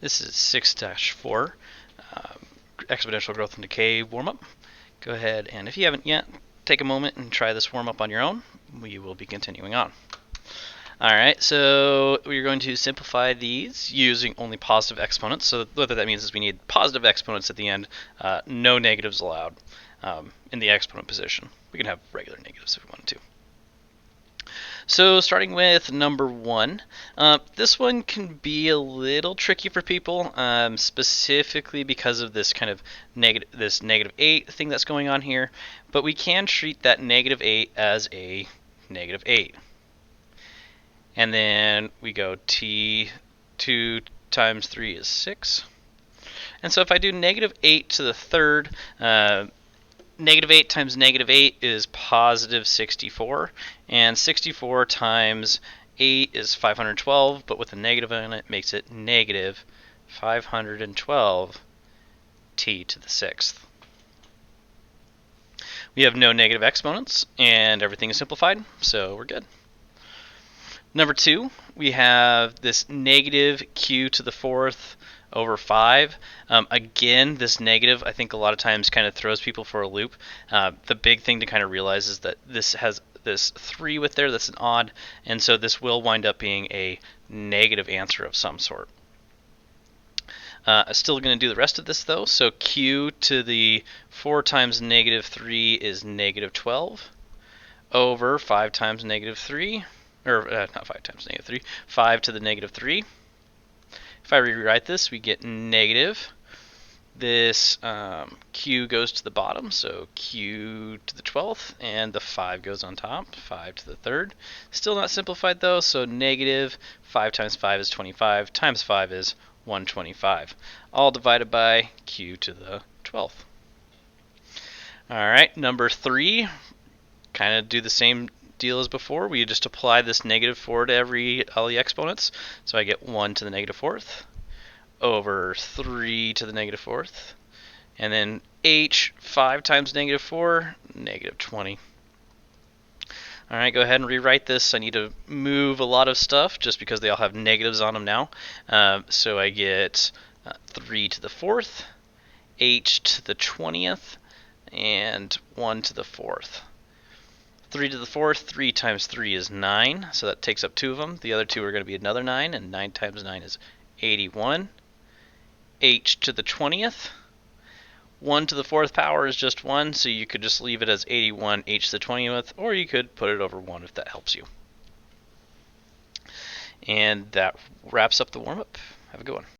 This is 6-4 exponential growth and decay warm-up. Go ahead and if you haven't yet, take a moment and try this warm-up on your own. We will be continuing on. Alright, so we're going to simplify these using only positive exponents. So what that means is we need positive exponents at the end, no negatives allowed in the exponent position. We can have regular negatives if we wanted to. So starting with number 1, this one can be a little tricky for people, specifically because of this kind of negative 8 thing that's going on here. But we can treat that negative 8 as a negative 8. And then we go t2 times 3 is 6. And so if I do negative 8 to the third, negative 8 times negative 8 is positive 64, and 64 times 8 is 512, but with a negative in it makes it negative 512 t to the sixth. We have no negative exponents, and everything is simplified, so we're good. Number 2, we have this negative q to the fourth over 5. Again, this negative I think a lot of times kind of throws people for a loop. The big thing to kind of realize is that this has this 3 with there, that's an odd, and so this will wind up being a negative answer of some sort. Still going to do the rest of this though, so q to the 4 times negative 3 is negative 12 over 5 times negative 3, or not 5 times negative 3, 5 to the negative 3. If I rewrite this, we get negative. This q goes to the bottom, so q to the 12th, and the 5 goes on top, 5 to the third. Still not simplified though, so negative 5 times 5 is 25, times 5 is 125, all divided by q to the 12th. Alright, number 3, kind of do the same deal as before. We just apply this negative 4 to all the exponents. So I get 1 to the negative 4th over 3 to the negative 4th. And then h, 5 times negative 4, negative 20. Alright, go ahead and rewrite this. I need to move a lot of stuff just because they all have negatives on them now. So I get 3 to the 4th, h to the 20th, and 1 to the 4th. 3 to the 4th, 3 times 3 is 9, so that takes up 2 of them. The other 2 are going to be another 9, and 9 times 9 is 81. h to the 20th. 1 to the 4th power is just 1, so you could just leave it as 81 h to the 20th, or you could put it over 1 if that helps you. And that wraps up the warm-up. Have a good one.